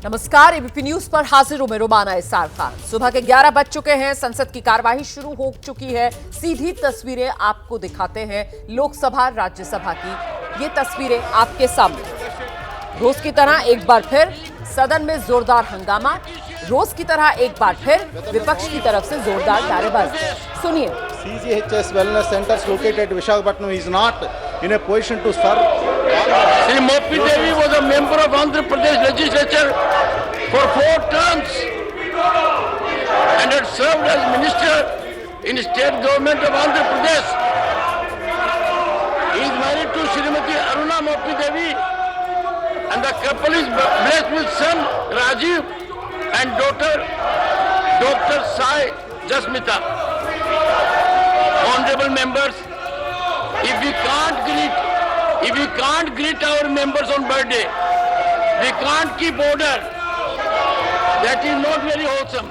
नमस्कार, ABP news पर हाजिर हूं मैं रुमाना इसार खान। सुबह के 11 बज चुके हैं, संसद की कार्यवाही शुरू हो चुकी है। सीधी तस्वीरें आपको दिखाते हैं लोकसभा राज्यसभा की। ये तस्वीरें आपके सामने। रोज की तरह एक बार फिर सदन में जोरदार हंगामा। रोज की तरह एक बार फिर विपक्ष की तरफ से जोरदार नारेबाजी। सुनिए। CGHS Wellness Centers located at Visakhapatnam is not in a position to serve. Shri Mopi Devi was a member of Andhra Pradesh legislature for 4 terms and had served as minister in state government of Andhra Pradesh. He is married to Srimati Aruna Mopi Devi and the couple is blessed with son Rajiv and daughter Dr. Sai Jasmita. Honorable members, if we can't greet our members on birthday, we can't keep order. That is not very wholesome.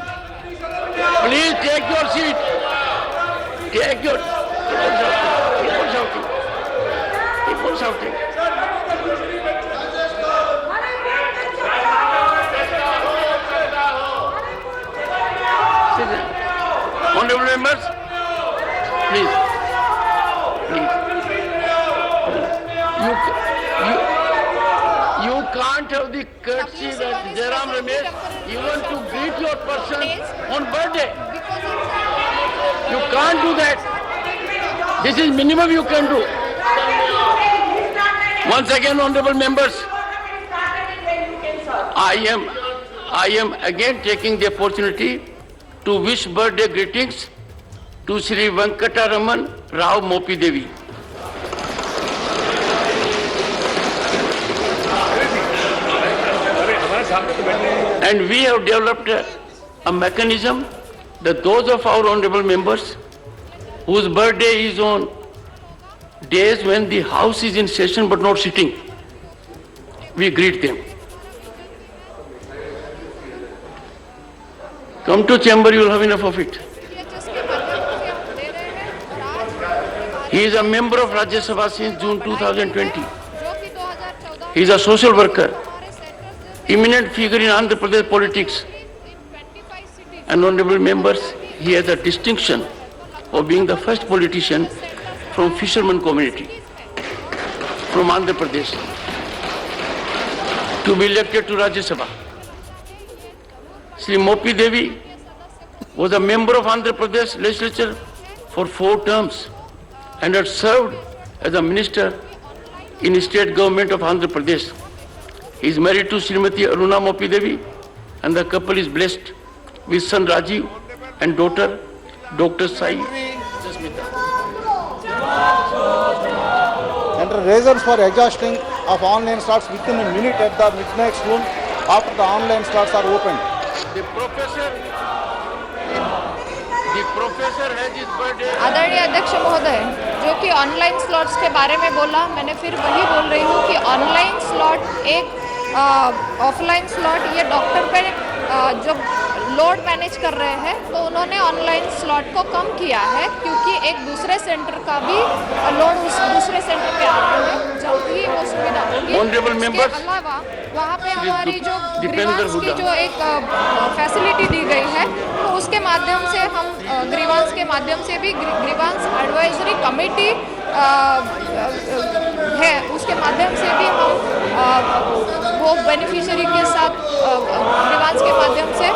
Please take your seat. Take your. People shouting. People shouting. Honorable members, please. You can't have the courtesy that Jairam Ramesh even to greet your person on birthday. You can't do that. This is minimum you can do. Once again, honorable members, I am again taking the opportunity to wish birthday greetings to Shri Venkataraman Rao Mopi Devi. And we have developed a mechanism that those of our honorable members whose birthday is on days when the house is in session but not sitting, we greet them. Come to chamber, you will have enough of it. He is a member of Rajya Sabha since June 2020. He is a social worker, eminent figure in Andhra Pradesh politics. And honorable members, he has the distinction of being the first politician from fisherman community from Andhra Pradesh to be elected to Rajya Sabha. Shri Mopi Devi was a member of Andhra Pradesh legislature for 4 terms and had served as a minister in state government of Andhra Pradesh. He is married to Srimati Aruna Mopi Devi and the couple is blessed with son Rajiv and daughter Dr. Sai Jasmita. And reasons for exhausting of online slots within a minute at the midnight room after the online slots are opened. The professor has his birthday. आदरणीय अध्यक्ष महोदय, जो कि online slots के बारे में बोला, मैंने फिर वही बोल रही हूँ कि ऑनलाइन स्लॉट एक ऑफलाइन स्लॉट ये डॉक्टर पे जो लोड मैनेज कर रहे हैं तो उन्होंने ऑनलाइन स्लॉट को कम किया है क्योंकि एक दूसरे सेंटर का भी लोड उस दूसरे सेंटर पे आ रहा है। जल्द ही वो सुविधा होगी। इसके अलावा वहाँ पे हमारी जो ग्रीवांस की जो एक फैसिलिटी दी गई है तो उसके माध्यम से हम ग्रीवांस के माध्यम से भी ग्रीवांस एडवाइजरी कमेटी है उसके माध्यम से भी हम वो बेनिफिशियरी के साथ ग्रीवांस के माध्यम से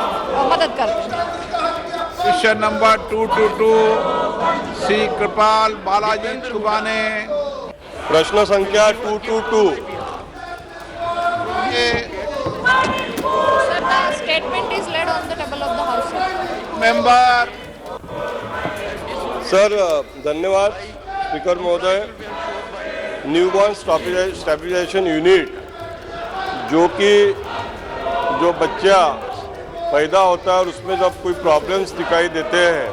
मदद करते हैं। क्वेश्चन नंबर 222 श्री कृपाल बालाजी चुबाने। प्रश्न संख्या 222। Sir, the statement is laid on the table of the house. Member. Sir धन्यवाद स्पीकर महोदय। न्यूबॉर्न स्टेबलाइजेशन यूनिट जो बच्चा पैदा होता है और उसमें जब कोई प्रॉब्लम्स दिखाई देते हैं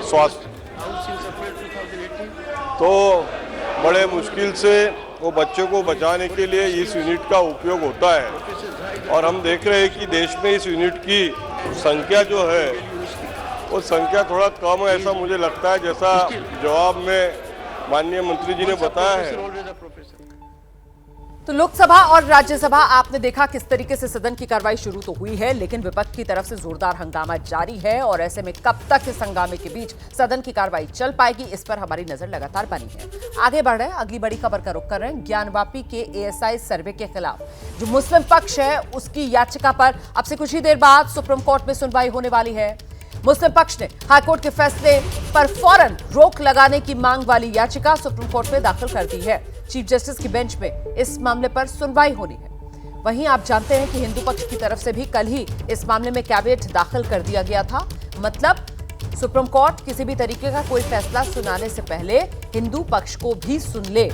स्वास्थ्य तो बड़े मुश्किल से वो बच्चों को बचाने के लिए इस यूनिट का उपयोग होता है और हम देख रहे हैं कि देश में इस यूनिट की संख्या जो है वो संख्या थोड़ा कम है ऐसा मुझे लगता है, जैसा जवाब में माननीय मंत्री जी ने बताया है। तो लोकसभा और राज्यसभा आपने देखा किस तरीके से सदन की कार्रवाई शुरू तो हुई है, लेकिन विपक्ष की तरफ से जोरदार हंगामा जारी है और ऐसे में कब तक इस हंगामे के बीच सदन की कार्रवाई चल पाएगी, इस पर हमारी नजर लगातार बनी है। आगे बढ़ रहे हैं, अगली बड़ी खबर का रुख कर रहे हैं। ज्ञानवापी के एएसआई सर्वे के खिलाफ जो मुस्लिम पक्ष है उसकी याचिका पर अब से कुछ ही देर बाद सुप्रीम कोर्ट में सुनवाई होने वाली है। मुस्लिम पक्ष ने हाईकोर्ट के फैसले पर फौरन रोक लगाने की मांग वाली याचिका सुप्रीम कोर्ट में दाखिल कर दी है। चीफ जस्टिस की बेंच में इस मामले पर सुनवाई होनी है। वहीं आप जानते हैं कि हिंदू पक्ष की तरफ से भी कल ही इस मामले में कैविएट दाखिल कर दिया गया था। मतलब सुप्रीम कोर्ट किसी भी तरीके का कोई फैसला सुनाने से पहले हिंदू पक्ष को भी सुन ले,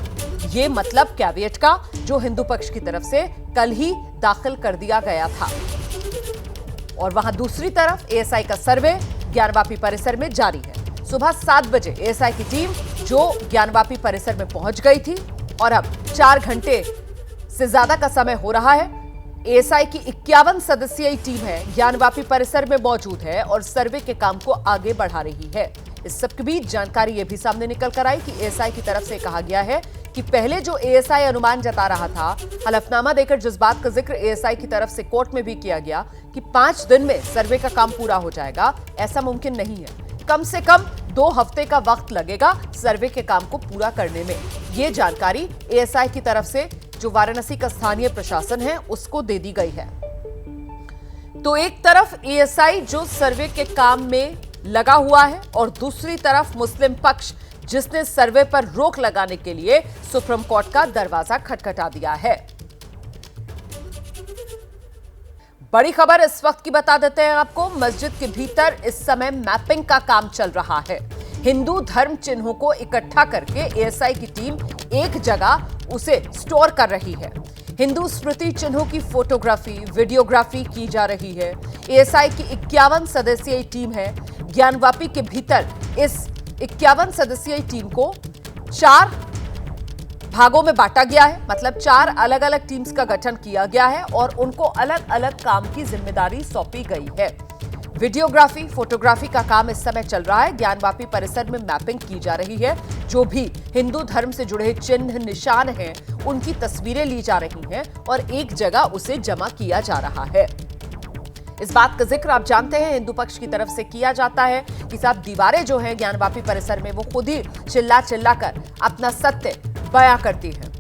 ये मतलब कैविएट का जो हिंदू पक्ष की तरफ से कल ही दाखिल कर दिया गया था। और वहां दूसरी तरफ एएसआई का सर्वे ज्ञानवापी परिसर में जारी है। सुबह 7 बजे एएसआई की टीम जो ज्ञानवापी परिसर में पहुंच गई थी और अब 4 घंटे से ज्यादा का समय हो रहा है। एएसआई की 51 सदस्यीय टीम है, ज्ञानवापी परिसर में मौजूद है और सर्वे के काम को आगे बढ़ा रही है। इस सबके बीच जानकारी यह भी सामने निकल कर आई कि एएसआई की तरफ से कहा गया है कि पहले जो एएसआई अनुमान जता रहा था, हलफनामा देकर जिस बात का जिक्र एएसआई की तरफ से कोर्ट में भी किया गया कि 5 दिन में सर्वे का काम पूरा हो जाएगा, ऐसा मुमकिन नहीं है। कम से कम 2 हफ्ते का वक्त लगेगा सर्वे के काम को पूरा करने में। ये जानकारी एएसआई की तरफ से जो वाराणसी का स्थानीय प्रशासन है उसको दे दी गई है। तो एक तरफ एएसआई जो सर्वे के काम में लगा हुआ है और दूसरी तरफ मुस्लिम पक्ष जिसने सर्वे पर रोक लगाने के लिए सुप्रीम कोर्ट का दरवाजा खटखटा दिया है। बड़ी खबर इस वक्त की बता देते हैं आपको। मस्जिद के भीतर इस समय मैपिंग का काम चल रहा है। हिंदू धर्म चिन्हों को इकट्ठा करके एएसआई की टीम एक जगह उसे स्टोर कर रही है। हिंदू स्मृति चिन्हों की फोटोग्राफी, वीडियोग्राफी की जा रही है। एएसआई की 51 सदस्यीय टीम है। ज्ञानवापी के भीतर इस 51 सदस्यीय टीम को 4 भागों में बांटा गया है। मतलब 4 अलग अलग टीम्स का गठन किया गया है और उनको अलग अलग काम की जिम्मेदारी सौंपी गई है। वीडियोग्राफी, फोटोग्राफी का काम इस समय चल रहा है। ज्ञानवापी परिसर में मैपिंग की जा रही है। जो भी हिंदू धर्म से जुड़े चिन्ह निशान हैं, उनकी तस्वीरें ली जा रही हैं और एक जगह उसे जमा किया जा रहा है। इस बात का जिक्र आप जानते हैं हिंदू पक्ष की तरफ से किया जाता है कि साहब दीवारें जो हैं ज्ञानवापी परिसर में वो खुद ही चिल्ला चिल्ला कर अपना सत्य बयां करती है।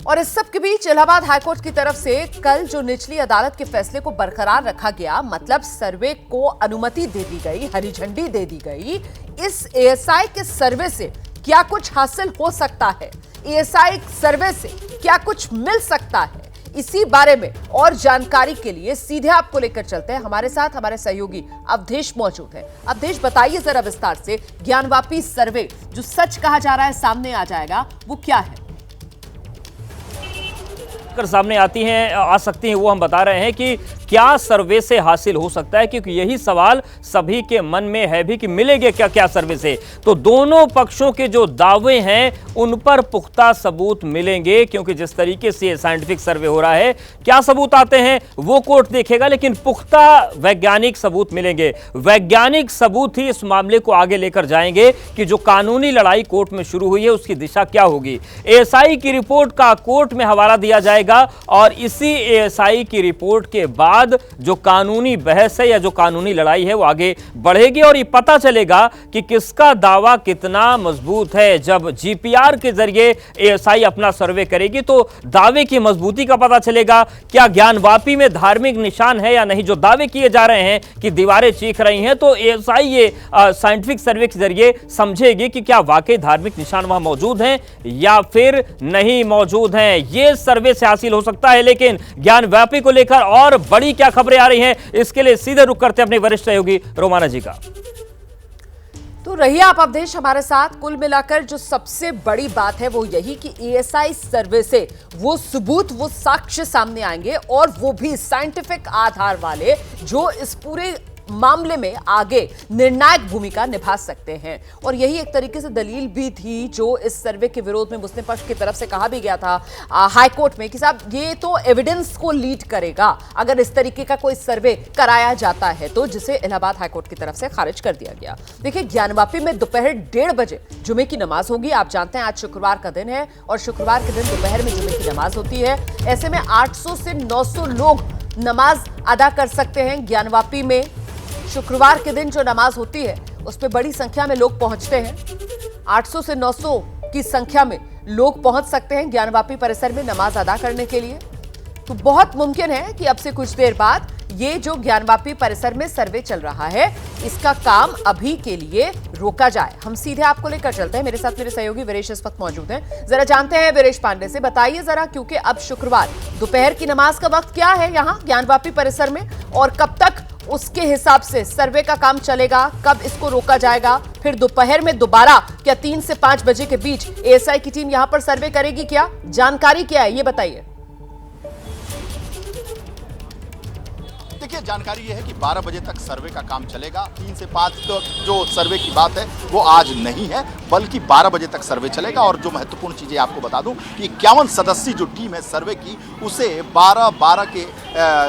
और इस सब के बीच इलाहाबाद हाईकोर्ट की तरफ से कल जो निचली अदालत के फैसले को बरकरार रखा गया, मतलब सर्वे को अनुमति दे दी गई, हरी झंडी दे दी गई। इस एएसआई के सर्वे से क्या कुछ हासिल हो सकता है, एएसआई सर्वे से क्या कुछ मिल सकता है, इसी बारे में और जानकारी के लिए सीधे आपको लेकर चलते हैं। हमारे साथ हमारे सहयोगी अवधेश मौजूद है। अवधेश, बताइए जरा विस्तार से, ज्ञानवापी सर्वे जो सच कहा जा रहा है सामने आ जाएगा, वो क्या है? सामने आ सकती हैं वो हम बता रहे हैं कि क्या सर्वे से हासिल हो सकता है, क्योंकि यही सवाल सभी के मन में है भी कि मिलेंगे क्या क्या सर्वे से। तो दोनों पक्षों के जो दावे हैं उन पर पुख्ता सबूत मिलेंगे, क्योंकि जिस तरीके से साइंटिफिक सर्वे हो रहा है, क्या सबूत आते हैं वो कोर्ट देखेगा, लेकिन पुख्ता वैज्ञानिक सबूत मिलेंगे। वैज्ञानिक सबूत ही इस मामले को आगे लेकर जाएंगे कि जो कानूनी लड़ाई कोर्ट में शुरू हुई है उसकी दिशा क्या होगी। एएसआई की रिपोर्ट का कोर्ट में हवाला दिया जाएगा और इसी एएसआई की रिपोर्ट के बाद जो कानूनी बहस है या जो कानूनी लड़ाई है वो आगे बढ़ेगी और ये पता चलेगा कि किसका दावा कितना मजबूत है। जब जीपीआर के जरिए एएसआई अपना सर्वे करेगी तो दावे की मजबूती का पता चलेगा। क्या ज्ञानवापी में धार्मिक निशान है या नहीं, जो दावे किए जा रहे हैं कि दीवारें चीख रही हैं, तो एएसआई ये साइंटिफिक सर्वे के जरिए समझेगी कि क्या वाकई धार्मिक निशान वहां मौजूद हैं या फिर नहीं मौजूद हैं। ये सर्वे से हासिल हो सकता है। लेकिन ज्ञानवापी को लेकर और बड़ी क्या खबरें आ रही हैं, इसके लिए सीधे रुक करते हैं अपने वरिष्ठ सहयोगी रोमाना जी का। तो रहिए आप अवधेश हमारे साथ। कुल मिलाकर जो सबसे बड़ी बात है वो यही कि एएसआई सर्वे से वो सबूत, वो साक्ष्य सामने आएंगे और वो भी साइंटिफिक आधार वाले, जो इस पूरे मामले में आगे निर्णायक भूमिका निभा सकते हैं। और यही एक तरीके से दलील भी थी जो इस सर्वे के विरोध में मुस्लिम पक्ष की तरफ से कहा भी गया था हाई कोर्ट में कि साहब ये तो एविडेंस को लीड करेगा अगर इस तरीके का कोई सर्वे कराया जाता है तो, जिसे इलाहाबाद हाई कोर्ट की तरफ से खारिज कर दिया गया। देखिए, ज्ञानवापी में दोपहर 1:30 बजे जुमे की नमाज होगी। आप जानते हैं आज शुक्रवार का दिन है और शुक्रवार के दिन दोपहर में जुमे की नमाज होती है। ऐसे में 800 से 900 लोग नमाज अदा कर सकते हैं। ज्ञानवापी में शुक्रवार के दिन जो नमाज होती है उस पर बड़ी संख्या में लोग पहुंचते हैं। 800 से 900 की संख्या में लोग पहुंच सकते हैं ज्ञानवापी परिसर में नमाज अदा करने के लिए। तो बहुत मुमकिन है कि अब से कुछ देर बाद ये जो ज्ञानवापी परिसर में सर्वे चल रहा है इसका काम अभी के लिए रोका जाए। हम सीधे आपको लेकर चलते हैं। मेरे साथ मेरे सहयोगी वीरेश इस वक्त मौजूद हैं। जरा जानते हैं वीरेश पांडे से, बताइए जरा, क्योंकि अब शुक्रवार दोपहर की नमाज का वक्त क्या है यहाँ ज्ञानवापी परिसर में और कब तक उसके हिसाब से सर्वे का काम चलेगा, कब इसको रोका जाएगा, फिर दोपहर में दोबारा क्या 3 से 5 बजे के बीच एएसआई की टीम यहां पर सर्वे करेगी? क्या जानकारी क्या है ये बताइए। देखिए, जानकारी यह है कि 12 बजे तक सर्वे का काम चलेगा। 3 से 5 तक जो सर्वे की बात है वो आज नहीं है, बल्कि 12 बजे तक सर्वे चलेगा। और जो महत्वपूर्ण चीज़ें आपको बता दूं कि 51 सदस्यीय जो टीम है सर्वे की, उसे 12-12 के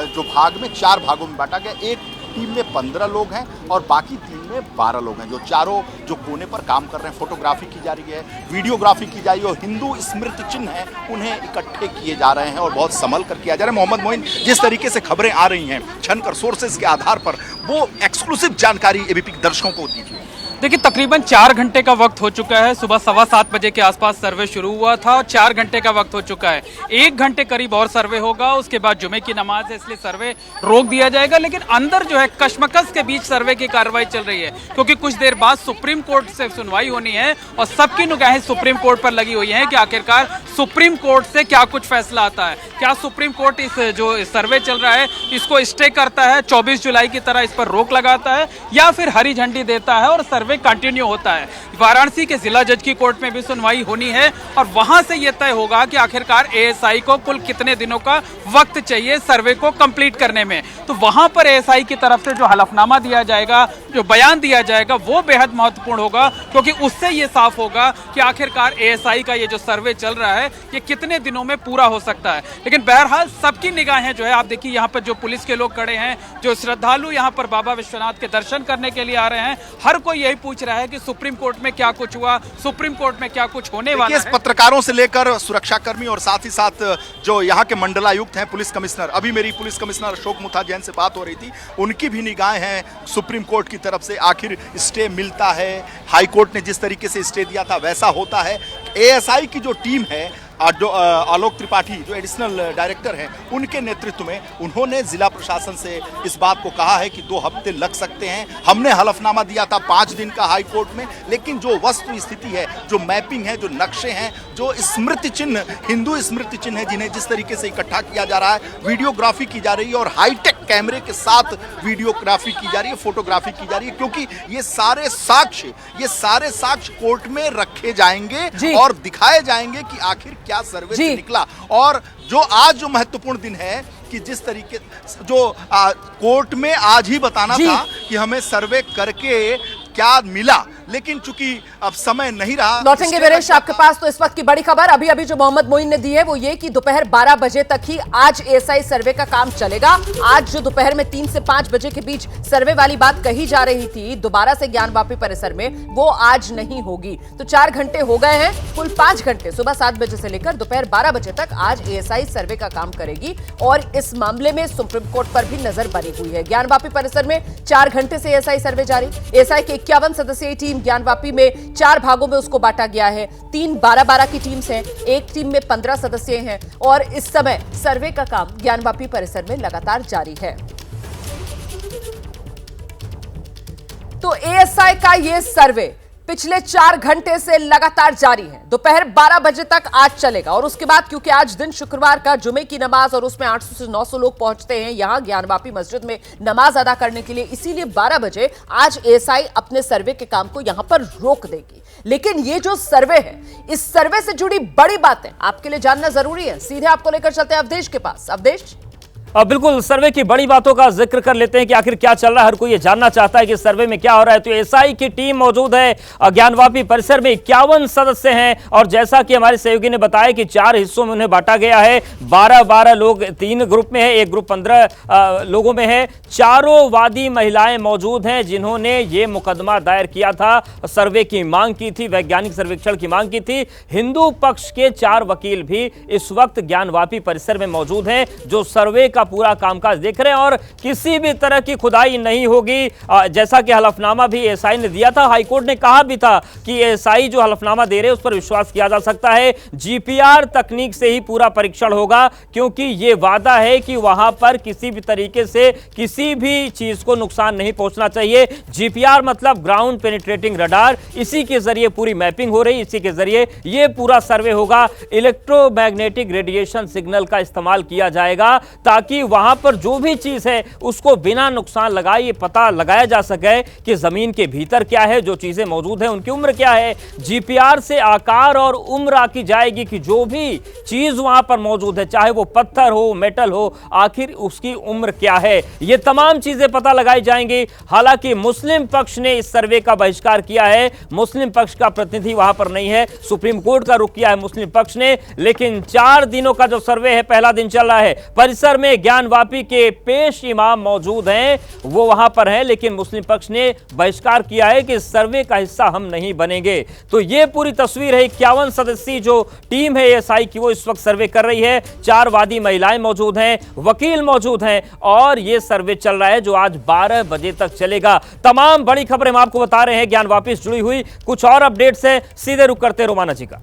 जो भाग में 4 भागों में बांटा गया। एक टीम में 15 लोग हैं और बाकी टीम में 12 लोग हैं जो चारों जो कोने पर काम कर रहे हैं। फोटोग्राफी की जा रही है, वीडियोग्राफी की जा रही है और हिंदू स्मृति चिन्ह हैं उन्हें इकट्ठे किए जा रहे हैं और बहुत संभल कर किया जा रहा है। मोहम्मद मोइन, जिस तरीके से खबरें आ रही हैं छनकर सोर्सेज के आधार पर, वो एक्सक्लूसिव जानकारी एबीपी दर्शकों को दीजिए। देखिए, तकरीबन 4 घंटे का वक्त हो चुका है। सुबह 7:15 बजे के आसपास सर्वे शुरू हुआ था और 4 घंटे का वक्त हो चुका है। 1 घंटे करीब और सर्वे होगा, उसके बाद जुमे की नमाज है, इसलिए सर्वे रोक दिया जाएगा। लेकिन अंदर जो है कशमकश के बीच सर्वे की कार्रवाई चल रही है, क्योंकि कुछ देर बाद सुप्रीम कोर्ट से सुनवाई होनी है और सबकी निगाहें सुप्रीम कोर्ट पर लगी हुई हैं कि आखिरकार सुप्रीम कोर्ट से क्या कुछ फैसला आता है। क्या सुप्रीम कोर्ट इस जो सर्वे चल रहा है इसको स्टे करता है, 24 जुलाई की तरह इस पर रोक लगाता है, या फिर हरी झंडी देता है और सर्वे कंटिन्यू होता है। वाराणसी के जिला जज की कोर्ट में भी सुनवाई होनी है और वहां से यह तय होगा कि आखिरकार एएसआई को कुल कितने दिनों का वक्त चाहिए सर्वे को कंप्लीट करने में। तो वहां पर एएसआई की तरफ से जो हलफनामा दिया जाएगा, जो बयान दिया जाएगा, वो बेहद महत्वपूर्ण होगा, क्योंकि उससे यह साफ होगा कि आखिरकार एएसआई का ये जो सर्वे चल रहा है ये कितने दिनों में पूरा हो सकता है। लेकिन बहरहाल सबकी निगाहें जो है, आप देखिए यहाँ पर जो पुलिस के लोग खड़े हैं, जो श्रद्धालु यहाँ पर बाबा विश्वनाथ के दर्शन करने के लिए आ रहे हैं, हर कोई यही पूछ रहा है कि सुप्रीम कोर्ट में क्या कुछ हुआ, सुप्रीम कोर्ट में क्या कुछ होने वाला है। पत्रकारों से लेकर सुरक्षाकर्मी और साथ ही साथ जो यहाँ के मंडलायुक्त हैं, पुलिस कमिश्नर, अभी मेरी पुलिस कमिश्नर अशोक मुथा जैन से बात हो रही थी, उनकी भी निगाहें हैं सुप्रीम कोर्ट की तरफ से। आखिर स्टे मिलता है, हाई कोर्ट ने जिस तरीके से स्टे दिया था वैसा होता है। एएसआई की जो टीम है, जो आलोक त्रिपाठी जो एडिशनल डायरेक्टर हैं, उनके नेतृत्व में उन्होंने जिला प्रशासन से इस बात को कहा है कि 2 हफ्ते लग सकते हैं। हमने हलफनामा दिया था 5 दिन का हाई कोर्ट में, लेकिन जो वस्तु स्थिति है, जो मैपिंग है, जो नक्शे हैं, जो स्मृति चिन्ह, हिंदू स्मृति चिन्ह है, जिन्हें जिस तरीके से इकट्ठा किया जा रहा है, वीडियोग्राफी की जा रही है और हाईटेक कैमरे के साथ वीडियोग्राफी की जा रही है, फोटोग्राफी की जा रही है, क्योंकि ये सारे साक्ष्य कोर्ट में रखे जाएंगे और दिखाए जाएंगे कि आखिर क्या सर्वे से निकला। और जो आज जो महत्वपूर्ण दिन है कि जिस तरीके जो कोर्ट में आज ही बताना था कि हमें सर्वे करके क्या मिला, लेकिन चूंकि अब समय नहीं रहा। लौटेंगे वीरेश आपके पास। तो इस वक्त की बड़ी खबर अभी अभी जो मोहम्मद मोइन ने दी है वो ये कि दोपहर 12 बजे तक ही आज एएसआई सर्वे का काम चलेगा। आज जो दोपहर में 3 से 5 बजे के बीच सर्वे वाली बात कही जा रही थी दोबारा से ज्ञानवापी परिसर में, वो आज नहीं होगी। तो 4 घंटे हो गए हैं, कुल 5 घंटे सुबह 7 बजे से लेकर दोपहर 12 बजे तक आज एएसआई सर्वे का काम करेगी और इस मामले में सुप्रीम कोर्ट पर भी नजर बनी हुई है। ज्ञानवापी परिसर में 4 घंटे से एएसआई सर्वे जारी। एएसआई की 51 सदस्यीय टीम ज्ञानवापी में 4 भागों में उसको बांटा गया है। 3 12-12 की टीम्स हैं, एक टीम में 15 सदस्य हैं और इस समय सर्वे का काम ज्ञानवापी परिसर में लगातार जारी है। तो एएसआई का यह सर्वे पिछले 4 घंटे से लगातार जारी है। दोपहर 12 बजे तक आज चलेगा और उसके बाद क्योंकि आज दिन शुक्रवार का जुमे की नमाज और उसमें 800 से 900 लोग पहुंचते हैं यहां ज्ञानवापी मस्जिद में नमाज अदा करने के लिए, इसीलिए 12 बजे आज एएसआई अपने सर्वे के काम को यहां पर रोक देगी। लेकिन ये जो सर्वे है, इस सर्वे से जुड़ी बड़ी बातें आपके लिए जानना जरूरी है। सीधे आपको लेकर चलते हैं अवधेश के पास। अवधेश, बिल्कुल, सर्वे की बड़ी बातों का जिक्र कर लेते हैं कि आखिर क्या चल रहा है। हर कोई ये जानना चाहता है कि सर्वे में क्या हो रहा है। तो एसआई की टीम मौजूद है ज्ञानवापी परिसर में। 51 सदस्य हैं और जैसा कि हमारे सहयोगी ने बताया कि 4 हिस्सों में उन्हें बांटा गया है। 12-12 लोग 3 ग्रुप में है, एक ग्रुप 15 लोगों में है। चारों वादी महिलाएं मौजूद हैं जिन्होंने ये मुकदमा दायर किया था, सर्वे की मांग की थी, वैज्ञानिक सर्वेक्षण की मांग की थी। हिंदू पक्ष के 4 वकील भी इस वक्त ज्ञानवापी परिसर में मौजूद हैं जो सर्वे का पूरा कामकाज देख रहे हैं। और किसी भी तरह की खुदाई नहीं होगी, जैसा कि हलफनामा भी एएसआई ने दिया था। हाईकोर्ट ने कहा भी था कि एएसआई जो हलफनामा दे रहे हैं उस पर विश्वास किया जा सकता है। जीपीआर तकनीक से ही पूरा परीक्षण होगा क्योंकि यह वादा है कि वहां पर किसी भी तरीके से किसी भी चीज को नुकसान नहीं पहुंचना चाहिए। जीपीआर मतलब ग्राउंड पेनिट्रेटिंग रडार, इसी के जरिए पूरी मैपिंग हो रही, इसी के जरिए यह पूरा सर्वे होगा। इलेक्ट्रोमैग्नेटिक रेडिएशन सिग्नल का इस्तेमाल किया जाएगा ताकि वहां पर जो भी चीज है उसको बिना नुकसान लगाए ये पता लगाया जा सके कि जमीन के भीतर क्या है, जो चीजें मौजूद हैं उनकी उम्र क्या है। जीपीआर से आकार और उम्र आकी जाएगी कि जो भी चीज वहां पर मौजूद है, चाहे वो पत्थर हो, मेटल हो, आखिर उसकी उम्र क्या है, ये तमाम चीजें पता लगाई जाएंगी। हालांकि मुस्लिम पक्ष ने इस सर्वे का बहिष्कार किया है। मुस्लिम पक्ष का प्रतिनिधि वहां पर नहीं है। सुप्रीम कोर्ट का रुख किया है मुस्लिम पक्ष ने। लेकिन 4 दिनों का जो सर्वे है, पहला दिन चल रहा है, परिसर में ज्ञानवापी के पेश इमाम मौजूद हैं, वो वहां पर हैं, लेकिन मुस्लिम पक्ष ने बहिष्कार किया है कि सर्वे का हिस्सा हम नहीं बनेंगे। तो ये पूरी तस्वीर है। 51 सदस्यीय जो टीम है एएसआई की, वो इस वक्त सर्वे कर रही है। 4 वादी महिलाएं मौजूद हैं, वकील मौजूद हैं और ये सर्वे चल रहा है जो आज 12 बजे तक चलेगा। तमाम बड़ी खबरें हम आपको बता रहे हैं ज्ञानवापी से जुड़ी हुई। कुछ और अपडेट्स है, सीधे रुक करते रोमाना जी का।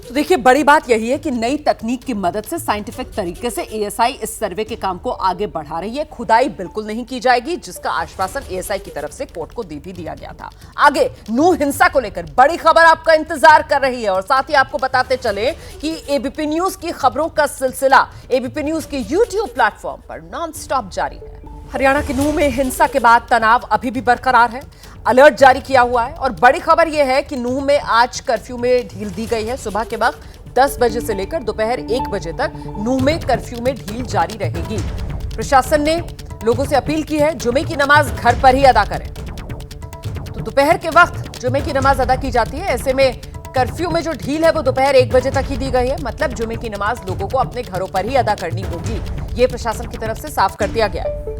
तो देखिए, बड़ी बात यही है कि नई तकनीक की मदद से साइंटिफिक तरीके से एएसआई इस सर्वे के काम को आगे बढ़ा रही है। खुदाई बिल्कुल नहीं की जाएगी, जिसका आश्वासन एएसआई की तरफ से कोर्ट को भी दिया गया था। आगे नूह हिंसा को लेकर बड़ी खबर आपका इंतजार कर रही है और साथ ही आपको बताते चले कि एबीपी न्यूज की खबरों का सिलसिला एबीपी न्यूज के यूट्यूब प्लेटफॉर्म पर नॉनस्टॉप जारी है। हरियाणा के नूह में हिंसा के बाद तनाव अभी भी बरकरार है। अलर्ट जारी किया हुआ है और बड़ी खबर यह है कि नूह में आज कर्फ्यू में ढील दी गई है। सुबह के वक्त 10 बजे से लेकर दोपहर 1 बजे तक नूह में कर्फ्यू में ढील जारी रहेगी। प्रशासन ने लोगों से अपील की है जुमे की नमाज घर पर ही अदा करें। तो दोपहर के वक्त जुमे की नमाज अदा की जाती है। ऐसे में कर्फ्यू में जो ढील है वो दोपहर 1 बजे तक ही दी गई है। मतलब जुमे की नमाज लोगों को अपने घरों पर ही अदा करनी होगी। ये प्रशासन की तरफ से साफ कर दिया गया है।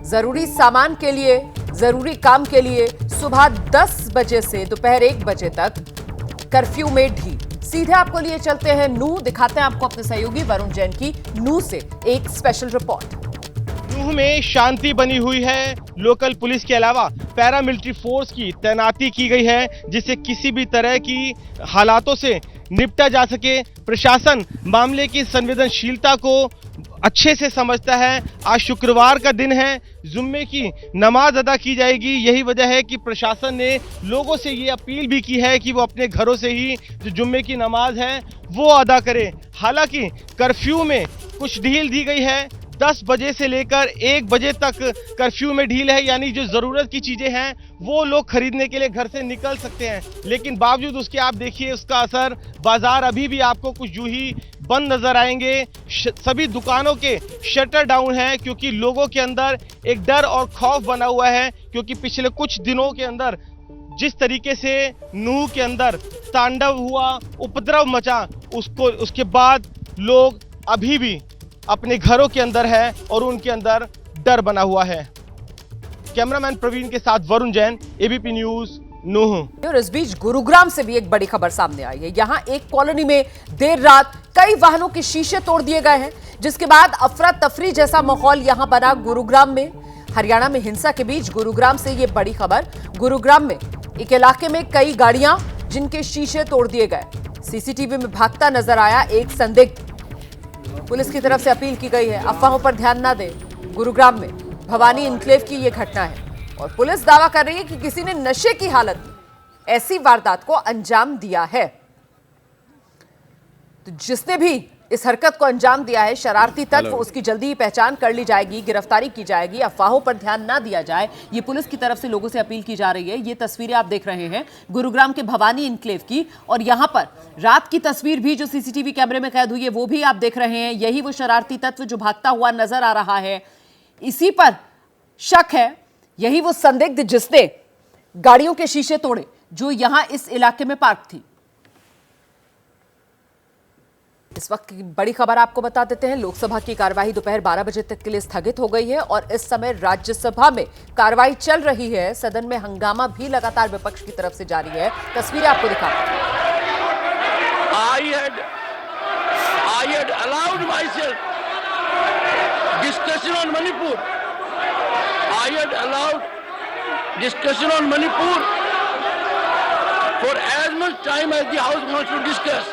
जरूरी सामान के लिए, जरूरी काम के लिए सुबह 10 बजे से दोपहर 1 बजे तक कर्फ्यू में ढील। सीधे आपको लिए चलते हैं नूह, दिखाते हैं आपको अपने सहयोगी वरुण जैन की नूह से एक स्पेशल रिपोर्ट। नूह में शांति बनी हुई है। लोकल पुलिस के अलावा पैरामिलिट्री फोर्स की तैनाती की गई है जिससे किसी भी तरह की हालातों से निपटा जा सके। प्रशासन मामले की संवेदनशीलता को अच्छे से समझता है। आज शुक्रवार का दिन है, जुम्मे की नमाज अदा की जाएगी। यही वजह है कि प्रशासन ने लोगों से ये अपील भी की है कि वो अपने घरों से ही जो जुम्मे की नमाज है वो अदा करें। हालांकि कर्फ्यू में कुछ ढील दी गई है। 10 बजे से लेकर 1 बजे तक कर्फ्यू में ढील है, यानी जो ज़रूरत की चीज़ें हैं वो लोग खरीदने के लिए घर से निकल सकते हैं। लेकिन बावजूद उसके आप देखिए उसका असर, बाजार अभी भी आपको कुछ यूं ही बंद नजर आएंगे। सभी दुकानों के शटर डाउन है क्योंकि लोगों के अंदर एक डर और खौफ बना हुआ है क्योंकि पिछले कुछ दिनों के अंदर जिस तरीके से नूह के अंदर तांडव हुआ, उपद्रव मचा, उसके बाद लोग अभी भी अपने घरों के अंदर है और उनके अंदर डर बना हुआ है। कैमरामैन प्रवीण के साथ वरुण जैन, एबीपी न्यूज, नूह। और इस बीच गुरुग्राम से भी एक बड़ी खबर सामने आई है। यहां एक कॉलोनी में देर रात कई वाहनों के शीशे तोड़ दिए गए हैं, जिसके बाद अफरा तफरी जैसा माहौल यहां बना गुरुग्राम में। हरियाणा में हिंसा के बीच गुरुग्राम से ये बड़ी खबर। गुरुग्राम में एक इलाके में कई गाड़ियां जिनके शीशे तोड़ दिए गए। सीसीटीवी में भागता नजर आया एक संदिग्ध। पुलिस की तरफ से अपील की गई है अफवाहों पर ध्यान न दें। गुरुग्राम में भवानी इनक्लेव की यह घटना है और पुलिस दावा कर रही है कि किसी ने नशे की हालत में ऐसी वारदात को अंजाम दिया है। तो जिसने भी इस हरकत को अंजाम दिया है, शरारती तत्व, उसकी जल्दी ही पहचान कर ली जाएगी, गिरफ्तारी की जाएगी, अफवाहों पर ध्यान ना दिया जाए, ये पुलिस की तरफ से लोगों से अपील की जा रही है। ये तस्वीरें आप देख रहे हैं गुरुग्राम के भवानी इनक्लेव की, और यहां पर रात की तस्वीर भी जो सीसीटीवी कैमरे में कैद हुई है वो भी आप देख रहे हैं। यही वो शरारती तत्व जो भागता हुआ नजर आ रहा है, इसी पर शक है। यही वो संदिग्ध जिसने गाड़ियों के शीशे तोड़े जो यहां इस इलाके में पार्क थी। इस वक्त की बड़ी खबर आपको बता देते हैं। लोकसभा की कार्यवाही दोपहर 12 बजे तक के लिए स्थगित हो गई है और इस समय राज्यसभा में कार्यवाही चल रही है। सदन में हंगामा भी लगातार विपक्ष की तरफ से जारी है। तस्वीरें आपको दिखाते हैं। I had allowed myself discussion on Manipur. I had allowed discussion on Manipur for as much time as the House wants to discuss.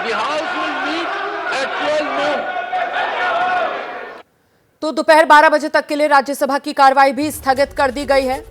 The House will meet at 12 noon. तो दोपहर 12 बजे तक के लिए राज्यसभा की कार्रवाई भी स्थगित कर दी गई है।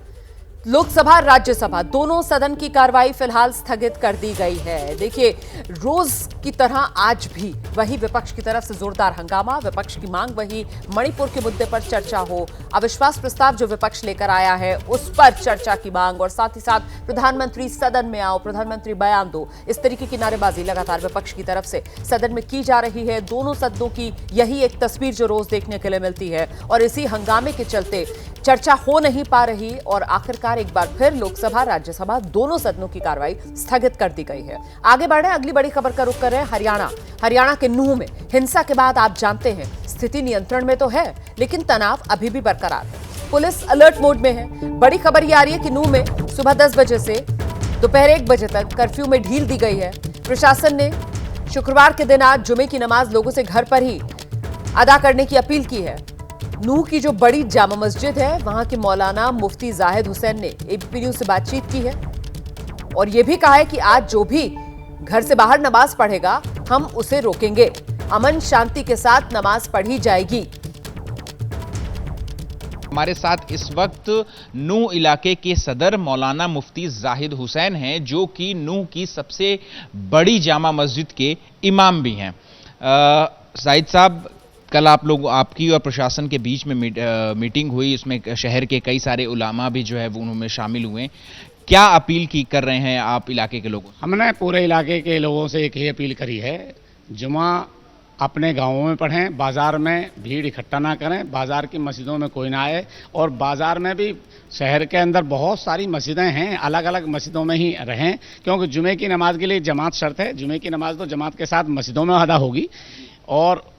लोकसभा राज्यसभा दोनों सदन की कार्रवाई फिलहाल स्थगित कर दी गई है। देखिए, रोज की तरह आज भी वही विपक्ष की तरफ से जोरदार हंगामा, विपक्ष की मांग वही, मणिपुर के मुद्दे पर चर्चा हो, अविश्वास प्रस्ताव जो विपक्ष लेकर आया है उस पर चर्चा की मांग, और साथ ही साथ प्रधानमंत्री सदन में आओ, प्रधानमंत्री बयान दो, इस तरीके की नारेबाजी लगातार विपक्ष की तरफ से सदन में की जा रही है। दोनों सदनों की यही एक तस्वीर जो रोज देखने के लिए मिलती है, और इसी हंगामे के चलते चर्चा हो नहीं पा रही और आखिरकार एक बार फिर लोकसभा राज्यसभा दोनों सदनों की कार्रवाई स्थगित कर दी गई है। आगे बढ़े, अगली बड़ी खबर का रुख कर रहे हैं हरियाणा के नूंह में हिंसा के बाद आप जानते हैं स्थिति नियंत्रण में तो है लेकिन तनाव अभी भी बरकरार है। पुलिस अलर्ट मोड में है। बड़ी खबर ये आ रही है कि नूंह में सुबह 10 बजे से दोपहर 1 बजे तक कर्फ्यू में ढील दी गई है। प्रशासन ने शुक्रवार के दिन आज जुमे की नमाज लोगों से घर पर ही अदा करने की अपील की है। नूंह की जो बड़ी जामा मस्जिद है वहां के मौलाना मुफ्ती जाहिद हुसैन ने एबीपी न्यूज से बातचीत की है और यह भी कहा है कि आज जो भी घर से बाहर नमाज पढ़ेगा हम उसे रोकेंगे, अमन शांति के साथ नमाज पढ़ी जाएगी। हमारे साथ इस वक्त नूंह इलाके के सदर मौलाना मुफ्ती जाहिद हुसैन हैं, जो कि नूंह की सबसे बड़ी जामा मस्जिद के इमाम भी हैं। जाहिद साहब, कल आपकी और प्रशासन के बीच में मीटिंग हुई, उसमें शहर के कई सारे उलामा भी जो है वो उनमें शामिल हुए। क्या अपील कर रहे हैं आप इलाके के लोगों से? हमने पूरे इलाके के लोगों से एक ही अपील करी है, जुमा अपने गांवों में पढ़ें, बाज़ार में भीड़ इकट्ठा ना करें, बाज़ार की मस्जिदों में कोई ना आए, और बाज़ार में भी शहर के अंदर बहुत सारी मस्जिदें हैं, अलग अलग मस्जिदों में ही रहें, क्योंकि जुमे की नमाज के लिए जमात शर्त है। जुमे की नमाज तो जमात के साथ मस्जिदों में अदा होगी, और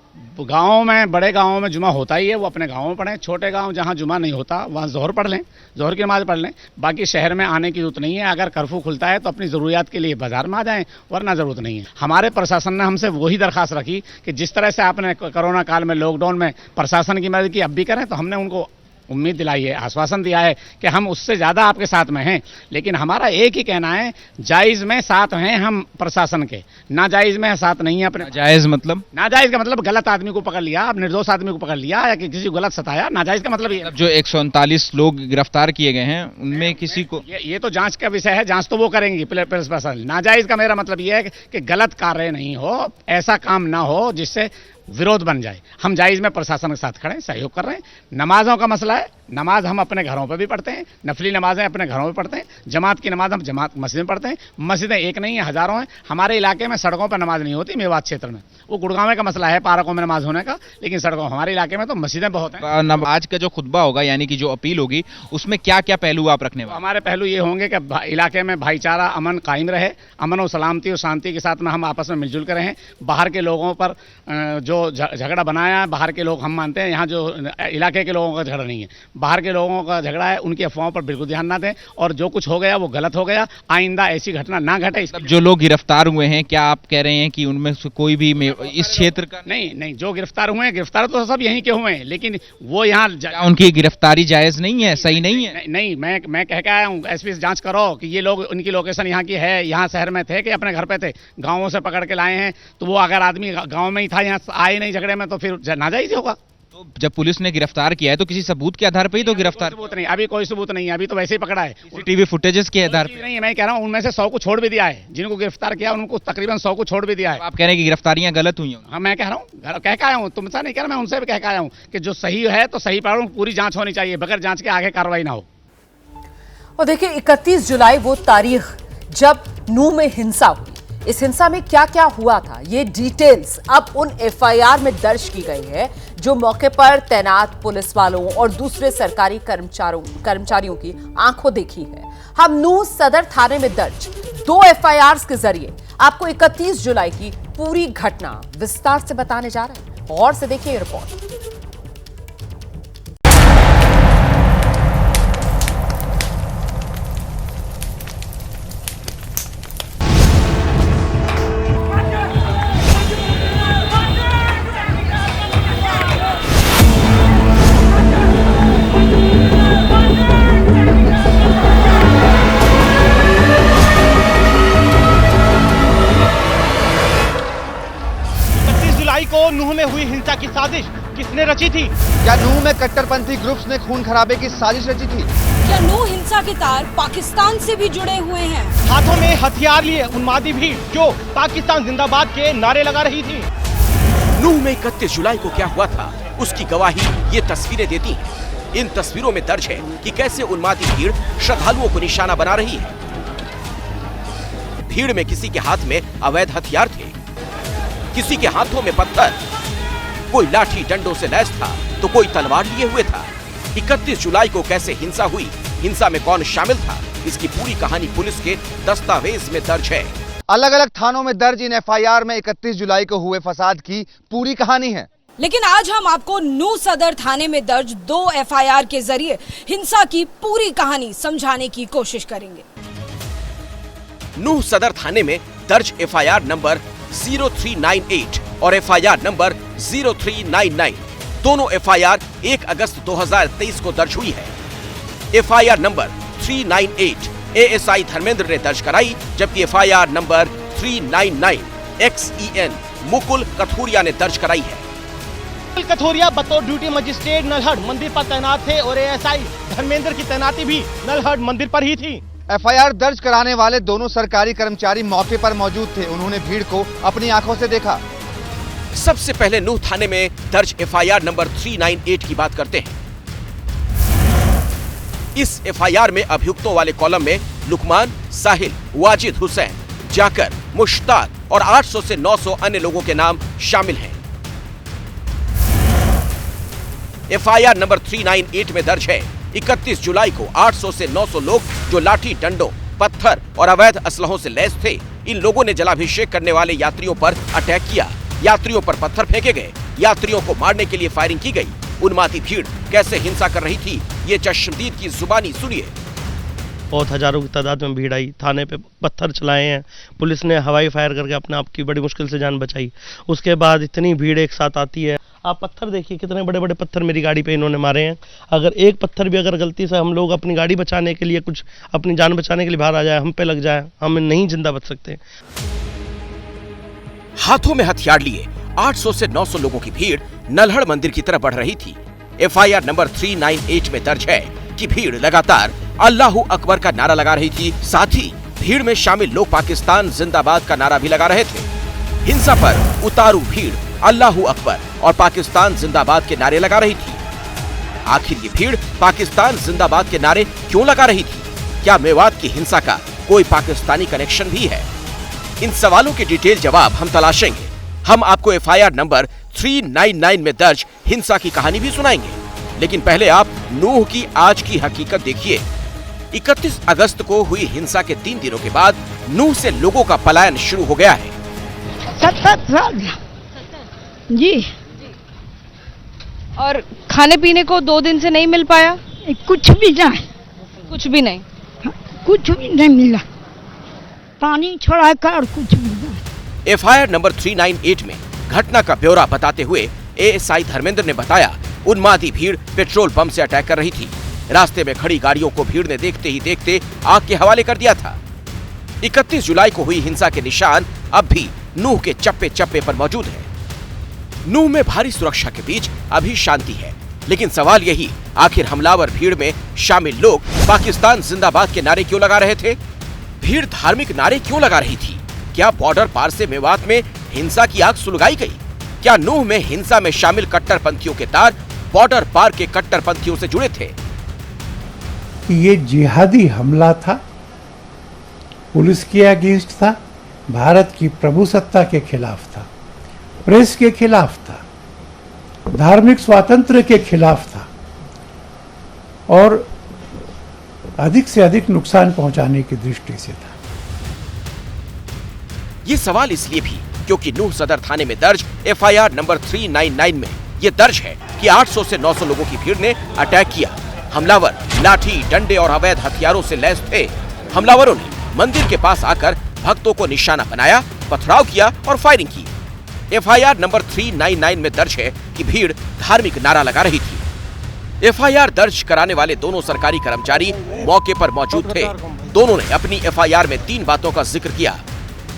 गाँव में, बड़े गाँवों में जुमा होता ही है, वो अपने गाँव में पढ़ें। छोटे गाँव जहाँ जुमा नहीं होता वहाँ ज़ोहर पढ़ लें, ज़ोहर की नमाज़ पढ़ लें। बाकी शहर में आने की ज़रूरत नहीं है। अगर कर्फ्यू खुलता है तो अपनी ज़रूरियात के लिए बाज़ार में आ जाएं, वरना ज़रूरत नहीं है। हमारे प्रशासन ने हमसे वही दरख्वास्त रखी कि जिस तरह से आपने कोरोना काल में, लॉकडाउन में प्रशासन की मदद की, अब भी करें। तो हमने उनको उम्मीद दिलाई है, आश्वासन दिया है कि हम उससे ज़्यादा आपके साथ में हैं। लेकिन हमारा एक ही कहना है, जायज़ में साथ हैं हम प्रशासन के, नाजायज़ में साथ नहीं है अपने। जायज़ मतलब? नाजायज़ का मतलब गलत आदमी को पकड़ लिया, निर्दोष आदमी को पकड़ लिया, या कि किसी को गलत सताया। नाजायज़ का मतलब ये, जो 139 लोग गिरफ्तार किए गए हैं उनमें किसी को, ये तो जांच का विषय है, जांच तो वो करेंगी पुलिस प्रशासन। नाजायज़ का मेरा मतलब ये है कि गलत कार्य नहीं हो, ऐसा काम ना हो जिससे विरोध बन जाए। हम जायज़ में प्रशासन के साथ खड़े हैं, सहयोग कर रहे हैं। नमाजों का मसला है, नमाज हम अपने घरों पर भी पढ़ते हैं, नफली नमाजें अपने घरों में पढ़ते हैं, जमात की नमाज हम जमात मस्जिद में पढ़ते हैं। मस्जिदें एक नहीं है, हज़ारों हैं। हमारे इलाके में सड़कों पर नमाज नहीं होती, मेवात क्षेत्र में। वो गुड़गांव का मसला है पार्कों में नमाज होने का, लेकिन सड़कों, हमारे इलाके में तो मस्जिदें बहुत हैं। आज का जो खुतबा होगा, यानी कि जो अपील होगी, उसमें क्या क्या पहलू आप रखने वाले? हमारे पहलू ये होंगे कि इलाके में भाईचारा, अमन कायम रहे, अमन और सलामती और शांति के साथ में हम आपस में मिलजुल कर रहें। बाहर के लोगों पर जो झगड़ा बनाया, बाहर के लोग हम मानते हैं, यहाँ जो इलाके के लोगों का झगड़ा नहीं है, बाहर के लोगों का झगड़ा है। उनकी अफवाहों पर बिल्कुल ध्यान ना दें, और जो कुछ हो गया वो गलत हो गया, आइंदा ऐसी घटना ना घटे। जो लोग गिरफ्तार हुए हैं, क्या आप कह रहे हैं कि उनमें से कोई भी इस क्षेत्र का? नहीं, जो गिरफ्तार हुए हैं, गिरफ्तार तो सब यहीं के हुए हैं, लेकिन वो यहाँ उनकी गिरफ्तारी जायज नहीं है, सही नहीं है? नहीं, मैं कह के आया हूँ, एसपी से जांच करो कि ये लोग, उनकी लोकेशन यहाँ की है, यहाँ शहर में थे कि अपने घर पे थे, गाँवों से पकड़ के लाए हैं। तो वो अगर आदमी गाँव में ही था, यहाँ आए नहीं झगड़े में, तो फिर नाजायज होगा। तो जब पुलिस ने गिरफ्तार किया है तो किसी सबूत के आधार पर ही तो गिरफ्तार। सबूत नहीं, अभी कोई सबूत नहीं है, अभी तो वैसे ही पकड़ा है। सीसीटीवी फुटेजेस के आधार पर नहीं, मैं कह रहा हूँ उनमें से 100 को छोड़ भी दिया है, जिनको गिरफ्तार किया उनको तकरीबन 100 को छोड़ भी दिया है। आप कह रहे हैं कि गिरफ्तारियां गलत हुई हैं? हाँ, मैं कह रहा हूँ, कह के आया हूँ, तुमसे नहीं कह रहा, मैं उनसे भी कह के आया हूँ कि जो सही है तो सही पकड़ो, पूरी जांच होनी चाहिए, बगैर जांच के आगे कार्रवाई ना हो। और देखिए 31 जुलाई वो तारीख जब नूह में हिंसा हुई। इस हिंसा में क्या क्या हुआ था, ये डिटेल्स अब उन एफआईआर में दर्ज की गई है जो मौके पर तैनात पुलिस वालों और दूसरे सरकारी कर्मचारियों की आंखों देखी है। हम नूह सदर थाने में दर्ज 2 एफआईआर के जरिए आपको 31 जुलाई की पूरी घटना विस्तार से बताने जा रहे हैं। गौर से देखिए रिपोर्ट। को नूह में हुई हिंसा की साजिश किसने रची थी? क्या नूह में कट्टरपंथी ग्रुप्स ने खून खराबे की साजिश रची थी? क्या नूह हिंसा के तार पाकिस्तान से भी जुड़े हुए हैं? हाथों में हथियार लिए उन्मादी भीड़ जो पाकिस्तान जिंदाबाद के नारे लगा रही थी। नूह में 31 जुलाई को क्या हुआ था उसकी गवाही ये तस्वीरें देती हैं। इन तस्वीरों में दर्ज है कि कैसे उन्मादी भीड़ श्रद्धालुओं को निशाना बना रही है। भीड़ में किसी के हाथ में अवैध हथियार थे, किसी के हाथों में पत्थर, कोई लाठी डंडों से लैस था तो कोई तलवार लिए हुए था। 31 जुलाई को कैसे हिंसा हुई, हिंसा में कौन शामिल था, इसकी पूरी कहानी पुलिस के दस्तावेज में दर्ज है। अलग अलग थानों में दर्ज इन एफआईआर में 31 जुलाई को हुए फसाद की पूरी कहानी है। लेकिन आज हम आपको नूह सदर थाने में दर्ज 2 एफआईआर के जरिए हिंसा की पूरी कहानी समझाने की कोशिश करेंगे। नूह सदर थाने में दर्ज एफआईआर नंबर 0398 और एफआईआर नंबर 0399, दोनों एफआईआर 1 अगस्त 2023 को दर्ज हुई है। एफआईआर नंबर 398 एएसआई धर्मेंद्र ने दर्ज कराई, जबकि FIR number 399 XEN Mukul Kathuria ने दर्ज कराई है। मुकुल कथूरिया बतौर ड्यूटी मजिस्ट्रेट नलहड़ मंदिर पर तैनात थे और एएसआई धर्मेंद्र की तैनाती भी नलहड़ मंदिर पर ही थी। एफआईआर दर्ज कराने वाले दोनों सरकारी कर्मचारी मौके पर मौजूद थे। उन्होंने भीड़ को अपनी आंखों से देखा। सबसे पहले नूह थाने में दर्ज एफआईआर नंबर 398 की बात करते हैं। इस एफआईआर में अभियुक्तों वाले कॉलम में लुकमान, साहिल, वाजिद हुसैन, जाकर, मुश्ताक और 800 से 900 अन्य लोगों के नाम शामिल हैं। एफआईआर नंबर 398 में दर्ज है 31 जुलाई को 800 से 900 लोग जो लाठी डंडों, पत्थर और अवैध असलहों से लैस थे, इन लोगों ने जलाभिषेक करने वाले यात्रियों पर अटैक किया। यात्रियों पर पत्थर फेंके गए, यात्रियों को मारने के लिए फायरिंग की गई। उन्मादी भीड़ कैसे हिंसा कर रही थी, ये चश्मदीद की जुबानी सुनिए। बहुत हजारों की तादाद में भीड़ आई, थाने पे पत्थर चलाए हैं, पुलिस ने हवाई फायर करके अपने आप की बड़ी मुश्किल से जान बचाई। उसके बाद इतनी भीड़ एक साथ आती है, आप पत्थर देखिए कितने बड़े बड़े पत्थर मेरी गाड़ी पे इन्होंने मारे हैं। अगर एक पत्थर भी अगर गलती से हम लोग अपनी गाड़ी बचाने के लिए, कुछ अपनी जान बचाने के लिए बाहर आ जाए, हम पे लग जाए, हम नहीं जिंदा बच सकते। हाथों में हथियार लिए 800 से 900 लोगों की भीड़ नलहड़ मंदिर की तरफ बढ़ रही थी। एफआईआर नंबर 398 में दर्ज है कि भीड़ लगातार अल्लाहू अकबर का नारा लगा रही थी। साथ ही भीड़ में शामिल लोग पाकिस्तान जिंदाबाद का नारा भी लगा रहे थे। हिंसा पर उतारू भीड़ अल्लाहू अकबर और पाकिस्तान जिंदाबाद के नारे लगा रही थी। आखिर ये भीड़ पाकिस्तान जिंदाबाद के नारे क्यों लगा रही थी? क्या मेवात की हिंसा का कोई पाकिस्तानी कनेक्शन भी है? इन सवालों के डिटेल जवाब हम तलाशेंगे। हम आपको एफआईआर नंबर 399 में दर्ज हिंसा की कहानी भी सुनाएंगे, लेकिन पहले आप नूह की आज की हकीकत देखिए। 31 अगस्त को हुई हिंसा के 3 दिनों के बाद नूह से लोगों का पलायन शुरू हो गया है। 70 साल जी। और खाने पीने को 2 दिन से नहीं मिल पाया? कुछ भी नहीं, कुछ भी नहीं, कुछ भी नहीं मिला, पानी छोड़ा कर और कुछ भी नहीं। एफआईआर नंबर 398 में घटना का ब्यौरा बताते हुए एएसआई धर्मेंद्र ने बताया, उन्मादी भीड़ पेट्रोल पंप से अटैक कर रही थी। रास्ते में खड़ी गाड़ियों को भीड़ ने देखते ही देखते आग के हवाले कर दिया था। 31 जुलाई को हुई हिंसा के निशान अब भी नूह के चप्पे चप्पे पर मौजूद है। नूह में भारी सुरक्षा के बीच अभी शांति है, लेकिन सवाल यही, आखिर हमलावर भीड़ में शामिल लोग पाकिस्तान जिंदाबाद के नारे क्यों लगा रहे थे? भीड़ धार्मिक नारे क्यों लगा रही थी? क्या बॉर्डर पार से मेवात में हिंसा की आग सुलगाई गई? क्या नूह में हिंसा में शामिल कट्टरपंथियों के तार बॉर्डर पार के कट्टरपंथियों से जुड़े थे? ये जिहादी हमला था, पुलिस के अगेंस्ट था, भारत की प्रभुसत्ता के खिलाफ था, प्रेस के खिलाफ था, धार्मिक स्वातंत्र्य के खिलाफ था और अधिक से अधिक नुकसान पहुंचाने की दृष्टि से था। ये सवाल इसलिए भी क्योंकि नूह सदर थाने में दर्ज एफआईआर नंबर 399 में ये दर्ज है कि 800 से 900 लोगों की भीड़ ने अटैक किया। हमलावर लाठी, डंडे और अवैध हथियारों से लैस थे। हमलावरों ने मंदिर के पास आकर भक्तों को निशाना बनाया, पथराव किया और फायरिंग की। एफआईआर नंबर 399 में दर्ज है कि भीड़ धार्मिक नारा लगा रही थी। एफआईआर दर्ज कराने वाले दोनों सरकारी कर्मचारी मौके पर मौजूद थे। दोनों ने अपनी एफआईआर में 3 बातों का जिक्र किया।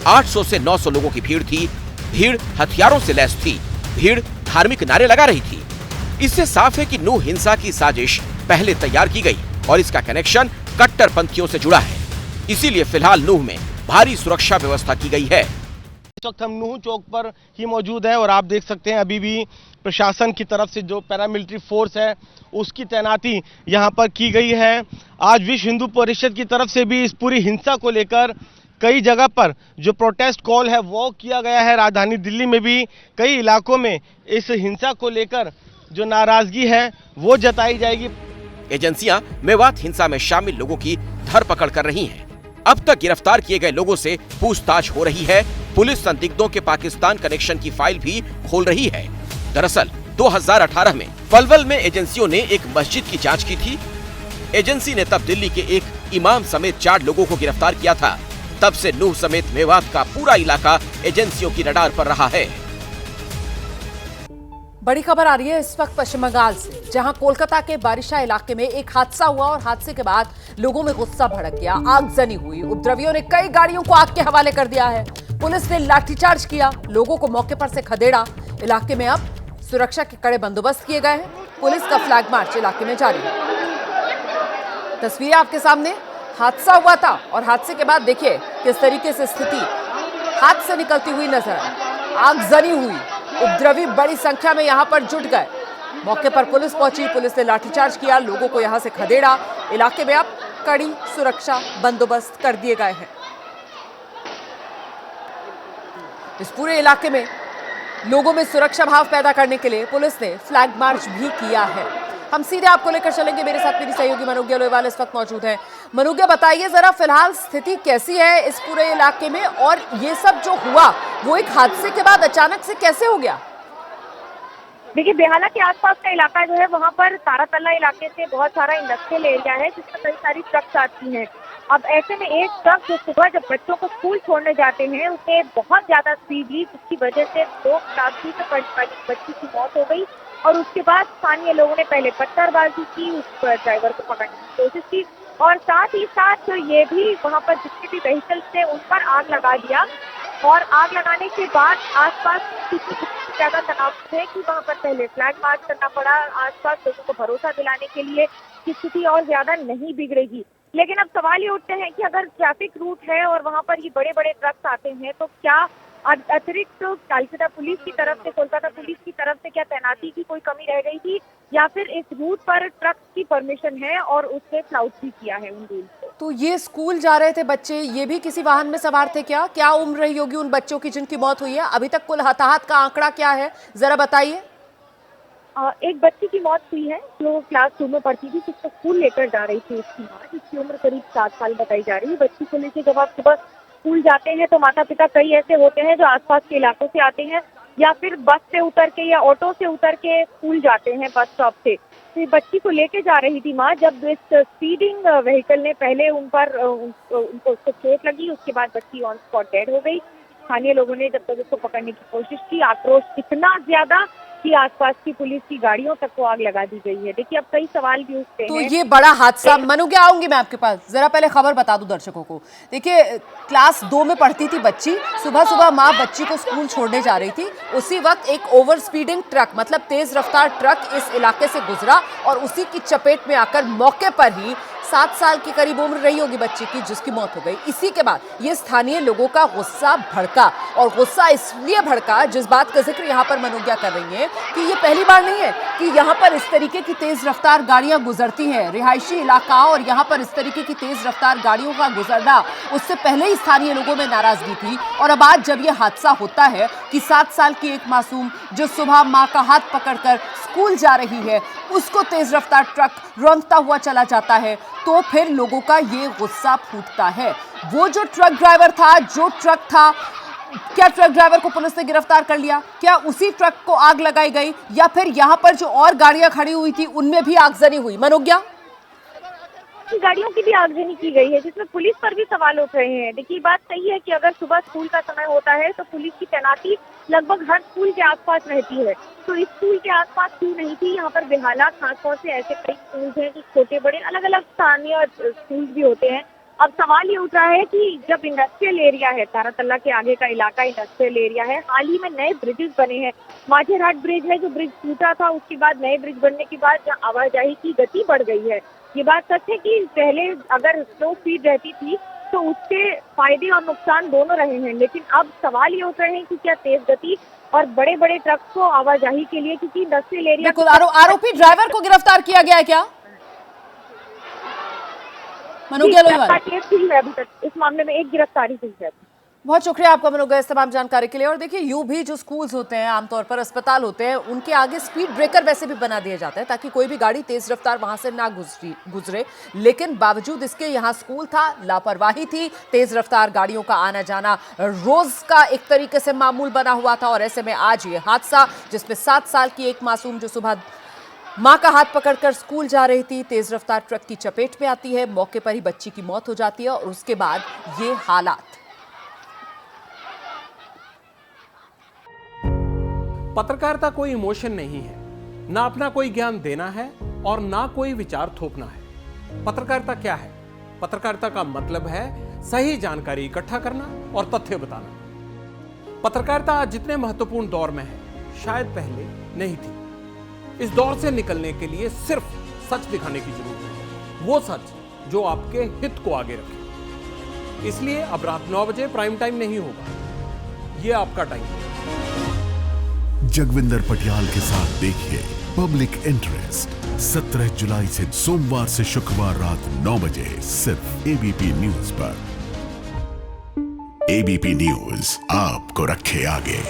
800 से 900 लोगों की भीड़ थी, भीड़ हथियारों से लैस थी, भीड़ धार्मिक नारे लगा रही थी। इससे साफ है कि नूह हिंसा की साजिश पहले तैयार की गई और इसका कनेक्शन कट्टरपंथियों से जुड़ा है। इसीलिए फिलहाल नूह में भारी सुरक्षा व्यवस्था की गई है। इस वक्त हम नूह चौक पर ही मौजूद हैं और आप देख सकते हैं अभी भी प्रशासन की तरफ से जो पैरामिलिट्री फोर्स है उसकी तैनाती यहाँ पर की गई है। आज विश्व हिंदू परिषद की तरफ से भी इस पूरी हिंसा को लेकर कई जगह पर जो प्रोटेस्ट कॉल है वो किया गया है। राजधानी दिल्ली में भी कई इलाकों में इस हिंसा को लेकर जो नाराजगी है वो जताई जाएगी। एजेंसियां मेवात हिंसा में शामिल लोगों की धरपकड़ कर रही हैं। अब तक गिरफ्तार किए गए लोगों से पूछताछ हो रही है। पुलिस संदिग्धों के पाकिस्तान कनेक्शन की फाइल भी खोल रही है। दरअसल 2018 में पलवल में एजेंसियों ने एक मस्जिद की जांच की थी। एजेंसी ने तब दिल्ली के एक इमाम समेत 4 लोगों को गिरफ्तार किया था। तब से नूह समेत मेवात का पूरा इलाका एजेंसियों की रडार पर रहा है। बड़ी खबर आ रही है इस वक्त पश्चिम बंगाल से, जहां कोलकाता के बारिशा इलाके में एक हादसा हुआ और हादसे के बाद लोगों में गुस्सा भड़क गया, आगजनी हुई। उपद्रवियों ने कई गाड़ियों को आग के हवाले कर दिया है। पुलिस ने लाठीचार्ज किया, लोगों को मौके पर से खदेड़ा। इलाके में अब सुरक्षा के कड़े बंदोबस्त किए गए हैं। पुलिस का फ्लैग मार्च इलाके में जारी है। तस्वीरें आपके सामने, हादसा हुआ था और हादसे के बाद देखिए किस तरीके से स्थिति हाथ से निकलती हुई नजर आई। आगजनी हुई, उपद्रवी बड़ी संख्या में यहां पर जुट गए। मौके पर पुलिस पहुंची, पुलिस ने लाठीचार्ज किया, लोगों को यहां से खदेड़ा। इलाके में अब कड़ी सुरक्षा बंदोबस्त कर दिए गए हैं। इस पूरे इलाके में लोगों में सुरक्षा भाव पैदा करने के लिए पुलिस ने फ्लैग मार्च भी किया है। हम सीधे आपको लेकर चलेंगे, मेरे साथ मेरी सहयोगी मनोज्ञा लोहेवाल इस वक्त मौजूद है। मनोज्ञा, बताइए जरा फिलहाल स्थिति कैसी है इस पूरे इलाके में, और ये सब जो हुआ वो एक हादसे के बाद अचानक से कैसे हो गया? देखिए, बेहाला के आसपास का इलाका जो है वहाँ पर तारातल्ला इलाके से बहुत सारा इंडस्ट्रियल एरिया है जिसमें कई सारी ट्रक्स आती हैं। अब ऐसे में एक ट्रक जो सुबह जब बच्चों को स्कूल छोड़ने जाते हैं उसे बहुत ज्यादा स्पीड ली, जिसकी वजह से 2 क्लास से पढ़ने वाली बच्ची की मौत हो गई। और उसके बाद स्थानीय लोगों ने पहले पत्थरबाजी की, उस ड्राइवर को पकड़ने की कोशिश की और साथ ही साथ ये भी वहाँ पर जितने भी व्हीकल्स थे उन पर आग लगा दिया। और आग लगाने के बाद आसपास ज्यादा तनाव थे कि वहाँ पर पहले फ्लैग मार्च करना पड़ा आसपास लोगों को भरोसा दिलाने के लिए कि स्थिति और ज्यादा नहीं बिगड़ेगी। लेकिन अब सवाल ये उठते हैं कि अगर ट्रैफिक रूट है और वहाँ पर ये बड़े बड़े ट्रक्स आते हैं तो क्या अतिरिक्त कोलकाता पुलिस की तरफ से क्या तैनाती की कोई कमी रह गई थी, या फिर इस रूट पर ट्रक की परमिशन है और उससे फ्लाउट भी किया है उन रूल्स को? तो ये स्कूल जा रहे थे बच्चे, ये भी किसी वाहन में सवार थे क्या? क्या उम्र रही होगी उन बच्चों की जिनकी मौत हुई है? अभी तक कुल हताहत का आंकड़ा क्या है, जरा बताइए। एक बच्ची की मौत हुई है जो क्लास 2 में पढ़ती थी, जिसको स्कूल लेकर जा रही थी उसकी माँ, जिसकी उम्र करीब 7 साल बताई जा रही है। बच्ची को लेकर जब आप सुबह स्कूल जाते हैं तो माता पिता कई ऐसे होते हैं जो आसपास के इलाकों से आते हैं या फिर बस से उतर के या ऑटो से उतर के स्कूल जाते हैं बस स्टॉप से। तो बच्ची को लेके जा रही थी माँ, जब इस स्पीडिंग व्हीकल ने पहले उनको उसको चोट लगी, उसके बाद बच्ची ऑन स्पॉट डेड हो गई। स्थानीय लोगों ने जब तक उसको पकड़ने की कोशिश की, आक्रोश इतना ज्यादा की आसपास की पुलिस की गाड़ियों तक को आग लगा दी गई है। देखिए अब कई सवाल भी उठते तो हैं। ये बड़ा हादसा, मनोज्ञा आऊंगी मैं आपके पास, जरा पहले खबर बता दूं दर्शकों को। देखिए क्लास 2 में पढ़ती थी बच्ची, सुबह सुबह माँ बच्ची को स्कूल छोड़ने जा रही थी, उसी वक्त एक ओवर स्पीडिंग ट्रक, मतलब तेज रफ्तार ट्रक इस इलाके से गुजरा और उसी की चपेट में आकर मौके पर ही 7 साल की करीब उम्र रही होगी बच्ची की, जिसकी मौत हो गई। इसी के बाद ये स्थानीय लोगों का गुस्सा भड़का, और गुस्सा इसलिए भड़का, जिस बात का जिक्र यहाँ पर मनोज्ञा कर रही है कि ये पहली बार नहीं है कि यहाँ पर इस तरीके की तेज रफ्तार गाड़ियां गुजरती हैं। रिहायशी इलाका और यहाँ पर इस तरीके की तेज रफ्तार गाड़ियों का गुजरना, उससे पहले ही स्थानीय लोगों में नाराजगी थी। और अब आज जब ये हादसा होता है कि 7 साल की एक मासूम जो सुबह माँ का हाथ पकड़कर स्कूल जा रही है, उसको तेज रफ्तार ट्रक रौंदता हुआ चला जाता है, तो फिर लोगों का ये गुस्सा फूटता है। वो जो ट्रक ड्राइवर था, जो ट्रक था, क्या ट्रक ड्राइवर को पुलिस ने गिरफ्तार कर लिया? क्या उसी ट्रक को आग लगाई गई, या फिर यहाँ पर जो और गाड़ियां खड़ी हुई थी उनमें भी आगजनी हुई? मनोज्ञा, गाड़ियों की भी आगजनी की गई है, जिसमें पुलिस पर भी सवाल उठ रहे हैं। देखिए बात सही है कि अगर सुबह स्कूल का समय होता है तो पुलिस की तैनाती लगभग हर स्कूल के आसपास रहती है, तो इस स्कूल के आसपास क्यों नहीं थी? यहाँ पर बेहाला खासतौर से ऐसे कई स्कूल हैं जो छोटे बड़े अलग अलग स्थानीय स्कूल भी होते हैं। अब सवाल ये उठ रहा है कि जब इंडस्ट्रियल एरिया है, तारातल्ला के आगे का इलाका इंडस्ट्रियल एरिया है, हाल ही में नए ब्रिजेस बने हैं। माझेरहाट ब्रिज है जो ब्रिज टूटा था, उसके बाद नए ब्रिज बनने के बाद जहाँ आवाजाही की गति बढ़ गई है। ये बात सच है कि पहले अगर स्लो स्पीड रहती थी तो उसके फायदे और नुकसान दोनों रहे हैं, लेकिन अब सवाल ये उठ रहे हैं कि क्या तेज गति और बड़े बड़े ट्रक को आवाजाही के लिए, क्योंकि इंडस्ट्रियल एरिया, बिल्कुल, आरोपी ड्राइवर को गिरफ्तार किया गया है क्या? मनोज्ञा लोहिवाल, अभी तक इस मामले में एक गिरफ्तारी हुई है। बहुत शुक्रिया आपका मनोज्ञा इस तमाम जानकारी के लिए। और देखिए यूं भी जो स्कूल्स होते हैं, आमतौर पर अस्पताल होते हैं, उनके आगे स्पीड ब्रेकर वैसे भी बना दिए जाते हैं ताकि कोई भी गाड़ी तेज रफ्तार वहां से ना गुजरे, लेकिन बावजूद इसके यहाँ स्कूल था, लापरवाही थी, तेज रफ्तार गाड़ियों का आना जाना रोज का एक तरीके से मामूल बना हुआ था। और ऐसे में आज ये हादसा, जिसमें 7 साल की एक मासूम जो सुबह मां का हाथ पकड़कर स्कूल जा रही थी, तेज रफ्तार ट्रक की चपेट में आती है, मौके पर ही बच्ची की मौत हो जाती है और उसके बाद ये हालात। पत्रकारिता कोई इमोशन नहीं है, ना अपना कोई ज्ञान देना है और ना कोई विचार थोपना है। पत्रकारिता क्या है? पत्रकारिता का मतलब है सही जानकारी इकट्ठा करना और तथ्य बताना। पत्रकारिता आज जितने महत्वपूर्ण दौर में है, शायद पहले नहीं थी। इस दौर से निकलने के लिए सिर्फ सच दिखाने की जरूरत है, वो सच जो आपके हित को आगे रखे। इसलिए अब रात 9 बजे प्राइम टाइम नहीं होगा, ये आपका टाइम है। जगविंदर पटियाल के साथ देखिए पब्लिक इंटरेस्ट 17 जुलाई से सोमवार से शुक्रवार रात 9 बजे सिर्फ एबीपी न्यूज पर। एबीपी न्यूज आपको रखे आगे।